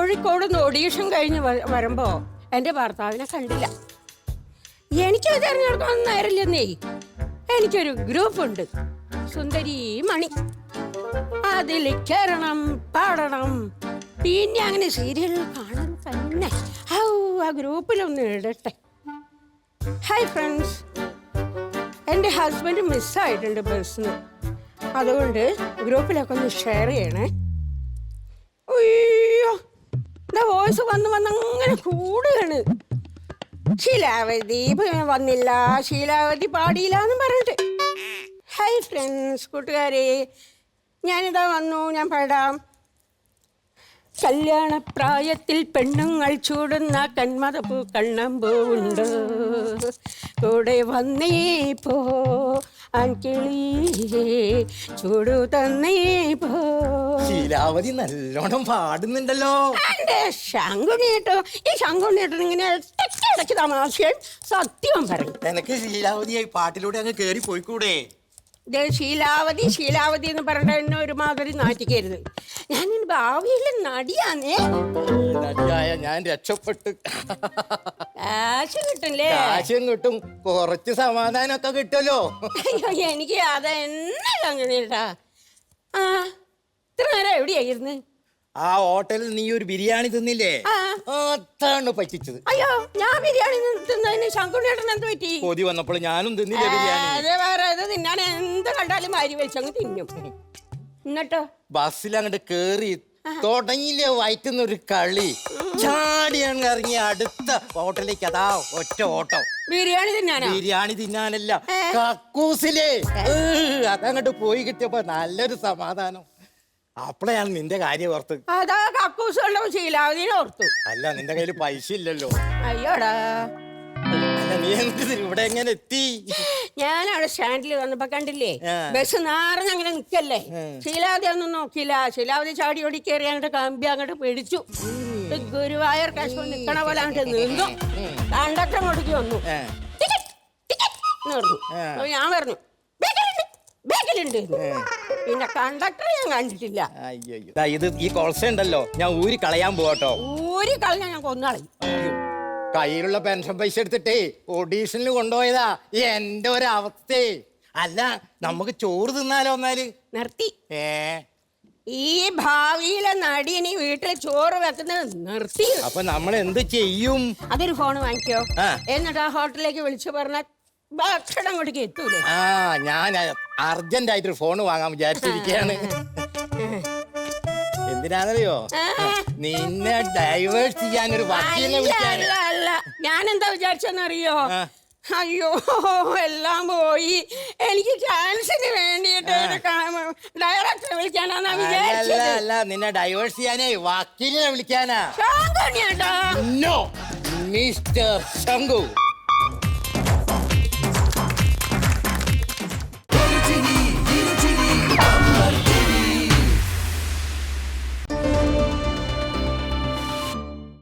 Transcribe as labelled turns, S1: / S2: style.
S1: കോഴിക്കോട് നിന്ന് ഓഡീഷൻ കഴിഞ്ഞ് വരുമ്പോ എന്റെ ഭർത്താവിനെ കണ്ടില്ല. എനിക്ക് തിരഞ്ഞെടുക്കാൻ നേരില്ലെന്നേ. എനിക്കൊരു ഗ്രൂപ്പുണ്ട്, സുന്ദരി മണി. അതിൽ കയറണം, പാടണം, പിന്നെ അങ്ങനെ സീരിയൽ കാണാൻ തന്നെ. ആ ഗ്രൂപ്പിലൊന്ന് ഇടട്ടെ. ഹായ് ഫ്രണ്ട്സ്, എൻ്റെ ഹസ്ബൻഡ് മിസ്സായിട്ടുണ്ട് ബസ്സിന്. അതുകൊണ്ട് ഗ്രൂപ്പിലൊക്കെ ഒന്ന് ഷെയർ ചെയ്യണേ. അയ്യോ, എൻ്റെ വോയിസ് വന്നങ്ങനെ കൂടുകയാണ്. ശീലാവതി വന്നില്ല, ശീലാവതി പാടിയില്ല എന്ന് പറഞ്ഞിട്ട്. ഹായ് ഫ്രണ്ട്സ്, കൂട്ടുകാരെ, ഞാനിതാ വന്നു, ഞാൻ പാടാം. കല്യാണപ്രായത്തിൽ പെണ്ണുങ്ങൾ ചൂടുന്ന കന്മദപ്പൂ കണ്ണമ്പൂണ്ട്, കൂടെ വന്നേ പോ ആൺകിളി, ചൂടു തന്നേ പോ.
S2: ശീലാവതി നല്ലോണം പാടുന്നുണ്ടല്ലോ.
S1: ശങ്കുണ്ണിട്ടോ, ഈ ശങ്കുണ്ണിട്ടോ ഇങ്ങനെ ഇടയ്ക്ക് തമാശ സത്യം പറയും.
S2: എനിക്ക് ശീലാവതിയായി പാട്ടിലൂടെ അങ്ങ് കേറി പോയിക്കൂടെ?
S1: ശീലാവതി ശീലാവതി എന്ന് പറഞ്ഞ എന്നെ ഒരുമാതിരി നാറ്റിക്കരുത്. ഞാൻ ഭാവിയിൽ നടിയാന്നേ.
S2: നടിയായ ഞാൻ രക്ഷപ്പെട്ടു.
S1: കാശ് കിട്ടുംല്ലേ?
S2: കാശും കിട്ടും, കുറച്ച് സമാധാനമൊക്കെ കിട്ടുമല്ലോ.
S1: അയ്യോ, എനിക്ക് അതെന്നല്ല അങ്ങനെട്ടാ. ആ, ഇത്ര നേരം എവിടെയായിരുന്നു?
S2: ആ ഹോട്ടലിൽ നീ ഒരു ബിരിയാണി തിന്നില്ലേ, അതാണ് പറ്റിച്ചത്.
S1: അയ്യോ, ഞാൻ ബിരിയാണി തിന്നതിന് ശങ്കുണ്ണേട്ടൻ എന്ത് പറ്റി?
S2: കൊതി വന്നപ്പോൾ ഞാനും തിന്നില്ലേ ബിരിയാണി.
S1: അതെ, വേറെ ഇത് തിന്നാൻ എന്ത് കണ്ടാലും വാരി വെച്ചങ്ങ് തിന്നും. എന്നിട്ടോ
S2: ബസ്സിൽ അങ്ങോട്ട് കേറി തുടങ്ങിയില്ലേ വയറ്റുന്നൊരു കളി. ചാടിയാണ് ഇറങ്ങി അടുത്ത ഹോട്ടലിലേക്ക്. അതാ ഒറ്റ ഓട്ടം.
S1: ബിരിയാണി തിന്നാനോ?
S2: ബിരിയാണി തിന്നാനല്ല, കക്കൂസിലേ. അതങ്ങോട്ട് പോയി കിട്ടിയപ്പോ നല്ലൊരു സമാധാനം. അപ്പളാണ് നിന്റെ കാര്യം ഓർത്ത്.
S1: അതാ കക്കൂസ് കണ്ടപ്പോ ശീലാവതിനെ ഓർത്തു.
S2: അല്ല, നിന്റെ കയ്യിൽ പൈസ ഇല്ലല്ലോ.
S1: അയ്യോടാ,
S2: അല്ല നീ എന്ത് ഇവിടെ എങ്ങനെ എത്തി?
S1: ഞാൻ അവിടെ സ്റ്റാൻഡിൽ വന്നപ്പോ കണ്ടില്ലേ, ബസ് നാറിഞ്ഞങ്ങനെ നിക്കല്ലേ. ശീലാവതി ഒന്നും നോക്കിയില്ല. ശീലാവതി ചാടി ഓടി കയറി അങ്ങോട്ട് കമ്പി അങ്ങോട്ട് പിടിച്ചു. ഗുരുവായൂർ കാശ്മീർ നിക്കണ പോലെ അങ്ങോട്ട് നിന്നു. കണ്ടക്ടർ മുടക്കി വന്നു. ഞാൻ പറഞ്ഞു ബാക്കിലുണ്ട്. പിന്നെ കണ്ടക്ടർ ഞാൻ കണ്ടിട്ടില്ല.
S2: അയ്യോ, ഇത് ഈ കൊളസ ഉണ്ടല്ലോ, ഞാൻ ഊരി കളയാൻ പോട്ടോ.
S1: ഊരി കളഞ്ഞാ ഞാൻ കൊന്നാളി.
S2: കയ്യിലുള്ള പെൻഷൻ പൈസ എടുത്തിട്ടേ ഓഡീഷനിൽ കൊണ്ടുപോയതാ. എന്റെ ഒരവസ്ഥ. അല്ല, നമുക്ക് ചോറ് തിന്നാലോ എന്നാല്?
S1: നിർത്തി. ഈ ഭാവിയിലെ നടിയനി വീട്ടിൽ ചോറ് വെക്കുന്നത് നിർത്തി.
S2: അപ്പൊ നമ്മൾ എന്ത് ചെയ്യും?
S1: അതൊരു ഫോൺ വാങ്ങിക്കോ, എന്നിട്ട് ആ ഹോട്ടലിലേക്ക് വിളിച്ചു പറഞ്ഞാൽ ഭക്ഷണം കൊടുക്കി എത്തൂലേ.
S2: ഞാൻ അർജന്റ് ആയിട്ടൊരു ഫോൺ വാങ്ങാൻ വിചാരിച്ചിരിക്കുകയാണ്. എന്തിനാണെന്നറിയോ? നിന്നെ ഡൈവേഴ്സ് ചെയ്യാനൊരു വക്കീലിനെ വിളിക്കാൻ.
S1: അല്ല, ഞാൻ എന്താ വിചാരിച്ചെന്നറിയോ? അയ്യോ, എല്ലാം പോയി. എനിക്ക് ചാൻസിന് വേണ്ടിയിട്ട് ഡയറക്ടറെ വിളിക്കാനാ വിചാരിച്ചത്.
S2: അല്ല, നിന്നെ ഡൈവേഴ്സ് ചെയ്യാനേ വക്കീലിനെ വിളിക്കാനാ.
S1: ശങ്കുണ്ണിയേട്ടാ.
S2: നോ, മിസ്റ്റർ ശങ്കു.